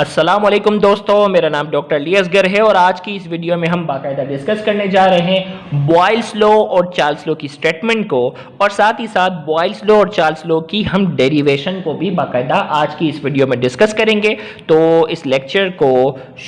अस्सलाम वालेकुम दोस्तों, मेरा नाम डॉक्टर अली असगर है और आज की इस वीडियो में हम बाकायदा डिस्कस करने जा रहे हैं बॉयल्स लॉ और चार्ल्स लॉ की स्टेटमेंट को, और साथ ही साथ बॉयल्स लॉ और चार्ल्स लॉ की हम डेरिवेशन को भी बाकायदा आज की इस वीडियो में डिस्कस करेंगे। तो इस लेक्चर को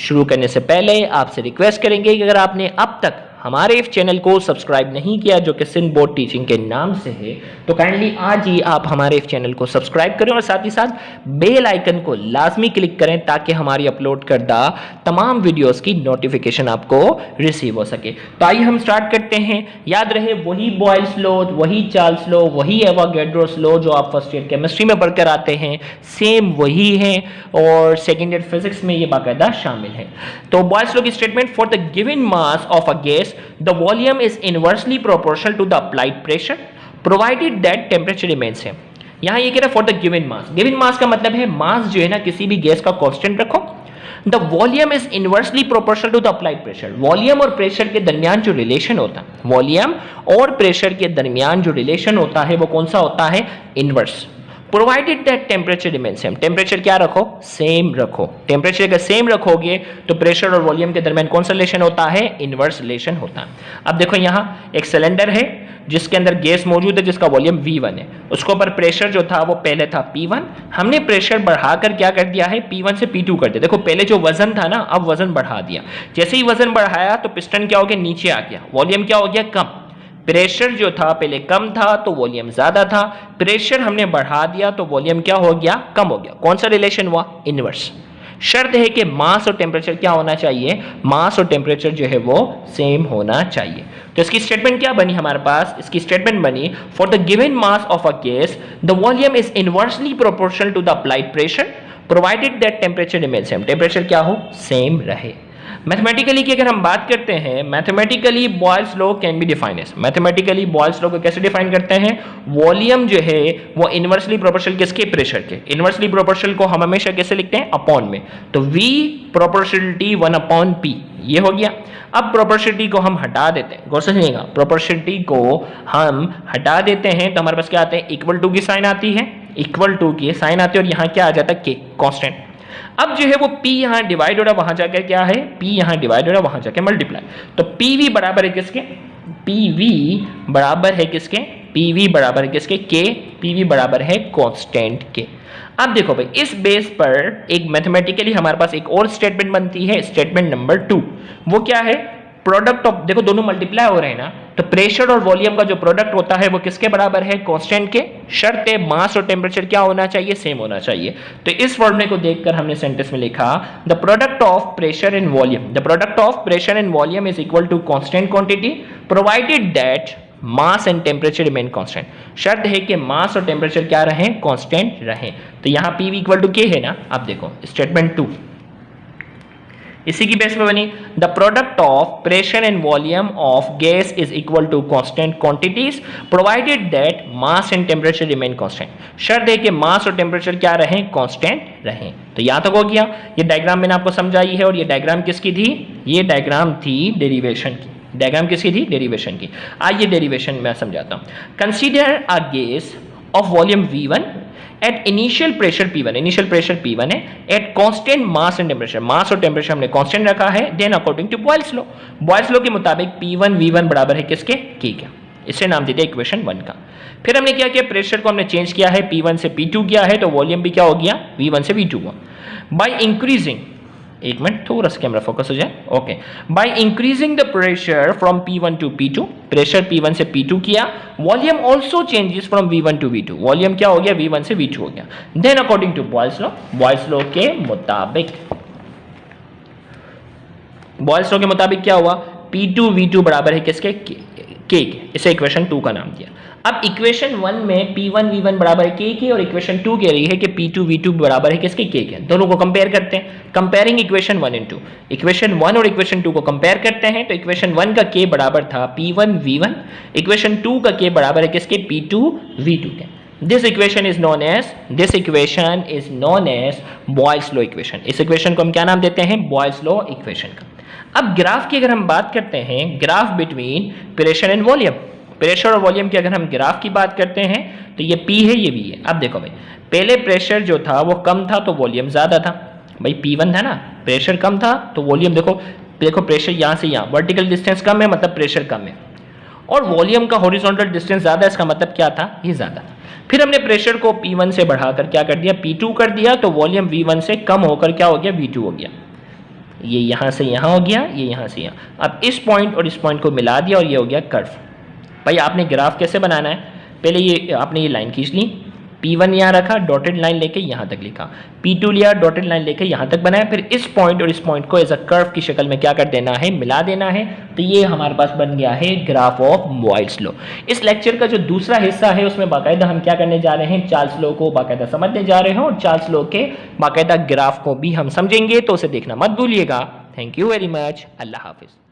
शुरू करने से पहले आपसे रिक्वेस्ट करेंगे कि अगर आपने अब तक हमारे इस चैनल को सब्सक्राइब नहीं किया जो कि सिंध बोर्ड टीचिंग के नाम से है, तो काइंडली आज ही आप हमारे इस चैनल को सब्सक्राइब करें और साथ ही साथ बेल आइकन को लाजमी क्लिक करें ताकि हमारी अपलोड करदा तमाम वीडियोस की नोटिफिकेशन आपको रिसीव हो सके। तो आइए हम स्टार्ट करते हैं। याद रहे वही बॉयल्स लॉ, वही चार्ल्स लॉ, वही एवोगाड्रोस लॉ जो आप फर्स्ट ईयर केमिस्ट्री में पढ़कर आते हैं, सेम वही है और सेकेंड ईयर फिजिक्स में ये बाकायदा शामिल है। तो बॉयल्स लॉ की statement, for the given mass of a gas the volume is inversely proportional to the applied pressure provided that temperature remains same। यहां ये कह रहा है for the given mass. Given mass का मतलब है मास जो है ना किसी भी गैस का कांस्टेंट रखो, the volume is inversely proportional to the applied pressure. Volume और प्रेशर के दरमियान जो रिलेशन होता है, वॉल्यूम और प्रेशर के दरमियान जो रिलेशन होता है वो कौन सा होता है? Inverse. Provided that temperature remain same. Temperature क्या रखो? सेम रखो। टेम्परेचर अगर सेम रखोगे तो प्रेशर और वॉल्यूम के दरमियान कौन सा रिलेशन होता है? इनवर्स रिलेशन होता है। अब देखो यहाँ एक सिलेंडर है जिसके अंदर गैस मौजूद है जिसका वॉल्यूम V1 है, उसके ऊपर प्रेशर जो था वो पहले था P1, हमने प्रेशर बढ़ाकर क्या कर दिया है? P1 से P2 कर दिया। देखो पहले जो वजन था ना, अब वजन बढ़ा दिया। जैसे ही वजन बढ़ाया तो पिस्टन क्या हो गया? नीचे आ गया। वॉल्यूम क्या हो गया? कम। प्रेशर जो था पहले कम था तो वॉल्यूम ज्यादा था, प्रेशर हमने बढ़ा दिया तो वॉल्यूम क्या हो गया? कम हो गया। कौन सा रिलेशन हुआ? इनवर्स। शर्त है कि मास और टेम्परेचर क्या होना चाहिए? मास और टेम्परेचर जो है वो सेम होना चाहिए। तो इसकी स्टेटमेंट क्या बनी हमारे पास? इसकी स्टेटमेंट बनी, for the given mass of a gas the volume is inversely proportional to the applied pressure provided that temperature remain same. Temperature क्या हो? सेम रहे। मैथमेटिकली की अगर हम बात करते हैं, mathematically Boyle's law can be defined as, mathematically Boyle's law को कैसे डिफाइन करते हैं? वॉल्यूम जो है वो इनवर्सली प्रोपोर्शनल किसके? प्रेशर के। इनवर्सली प्रोपोर्शनल को हम हमेशा कैसे लिखते हैं? अपॉन में। तो V प्रोपोर्शनलिटी 1/P ये हो गया। अब प्रोपोर्शनलिटी को हम हटा देते हैं, गौर से सुनिएगा, प्रोपोर्शनलिटी को हम हटा देते हैं तो हमारे पास क्या आता है? इक्वल टू की साइन आती है, इक्वल टू की साइन आती है और यहाँ क्या आ जाता है? K constant. अब जो है वो P यहां डिवाइड हो रहा है, वहां जाकर क्या है? P यहां डिवाइड हो रहा है, वहां जाकर मल्टीप्लाई। तो PV बराबर है किसके? PV बराबर है किसके? PV बराबर है किसके? K। PV बराबर है कांस्टेंट के। अब देखो भाई, इस बेस पर एक मैथमेटिकली हमारे पास एक और स्टेटमेंट बनती है, स्टेटमेंट नंबर 2। वो क्या है? प्रोडक्ट ऑफ, देखो दोनों मल्टीप्लाई हो रहे हैं ना, तो प्रेशर और वॉल्यूम का जो प्रोडक्ट होता है वो किसके बराबर है? कांस्टेंट के। शर्त है मास और टेम्परेचर क्या होना चाहिए? सेम होना चाहिए। तो इस फॉर्मूले को देखकर हमने सेंटेंस में लिखा, the product of pressure and volume, the product of pressure and volume is equal to constant quantity provided that mass and temperature remain constant. शर्त है कि मास और टेम्परेचर क्या रहे? कांस्टेंट रहे। तो यहाँ PV इक्वल टू K है ना। अब देखो स्टेटमेंट 2 इसी की बेस पे बनी, the product of pressure and volume of gas is equal to constant quantities provided that mass and temperature remain constant. शर्त है कि मास और टेम्परेचर क्या रहे? कांस्टेंट रहे। तो यहां तक हो गया। ये डायग्राम मैंने आपको समझाई है और ये डायग्राम किसकी थी? ये डायग्राम थी डेरिवेशन की। डायग्राम किसकी थी? डेरिवेशन की। आइए डेरिवेशन मैं समझाता हूं। Consider a gas of volume V1 at initial pressure P1, initial pressure P1 है, at constant mass and temperature, mass और टेम्परेचर हमने कांस्टेंट रखा है। Then according to Boyle's law, Boyle's law के मुताबिक P1 V1 बराबर है किसके? K के। इसे नाम देते हैं इक्वेशन 1 का। फिर हमने क्या किया? प्रेशर को हमने चेंज किया है, P1 से P2 किया है, तो वॉल्यूम भी क्या हो गया? V1 से V2 हुआ। बाय इंक्रीजिंग, एक मिनट थोड़ा सा कैमरा फोकस हो जाए, okay. By increasing the pressure from P1 to P2, pressure P1 से P2 किया, volume also changes from V1 to V2, volume क्या हो गया? V1 से V2 हो गया। Then according to Boyle's law, Boyle's law के मुताबिक, बॉयल्स लॉ के मुताबिक क्या हुआ? P2 V2 बराबर है किसके? K के। इसे इक्वेशन 2 का नाम दिया। अब इक्वेशन 1 में P1 V1 बराबर है K के और इक्वेशन 2 कह रही है कि P2 V2 बराबर है किसके? K के। दोनों को कंपेयर करते हैं, कंपेयरिंग इक्वेशन 1 एंड 2। इक्वेशन 1 और इक्वेशन 2 को कंपेयर करते हैं तो इक्वेशन 1 का K बराबर था P1 V1, इक्वेशन 2 का K बराबर है किसके? P2 V2 के। This equation is known as Boyle's law equation। इस इक्वेशन को हम क्या नाम देते हैं? Boyle's law equation का। अब ग्राफ की अगर हम बात करते हैं, graph between pressure and volume, pressure और वॉल्यूम की अगर हम ग्राफ की बात करते हैं तो ये P है, ये V है। अब देखो भाई, पहले प्रेशर जो था वो कम था तो वॉल्यूम ज्यादा था, भाई P1 था ना, प्रेशर कम था तो वॉल्यूम देखो प्रेशर यहाँ से यहाँ, वर्टिकल डिस्टेंस कम है मतलब प्रेशर कम है, और वॉल्यूम का हॉरिजॉन्टल डिस्टेंस ज़्यादा है, इसका मतलब क्या था, ये ज़्यादा था। फिर हमने प्रेशर को P1 से बढ़ाकर क्या कर दिया, P2 कर दिया, तो वॉल्यूम V1 से कम होकर क्या हो गया, V2 हो गया। ये यहाँ से यहाँ हो गया, ये यहाँ से यहाँ। अब इस पॉइंट और इस पॉइंट को मिला दिया और ये हो गया कर्व। भाई आपने ग्राफ कैसे बनाना है, पहले ये आपने ये लाइन खींच ली, P1 यहाँ रखा, डॉटेड लाइन लेके यहाँ तक लिखा, P2 लिया, डॉटेड लाइन लेके यहाँ तक बनाया, फिर इस पॉइंट और इस पॉइंट को एज अ कर्व की शक्ल में क्या कर देना है, मिला देना है। तो ये हमारे पास बन गया है ग्राफ ऑफ बॉयल्स लॉ। इस लेक्चर का जो दूसरा हिस्सा है उसमें बाकायदा हम क्या करने जा रहे हैं, चार्ल्स लॉ को बाकायदा समझने जा रहे हैं और चार्ल्स लॉ के बाकायदा ग्राफ को भी हम समझेंगे, तो उसे देखना मत भूलिएगा। थैंक यू वेरी मच, अल्लाह हाफिज़।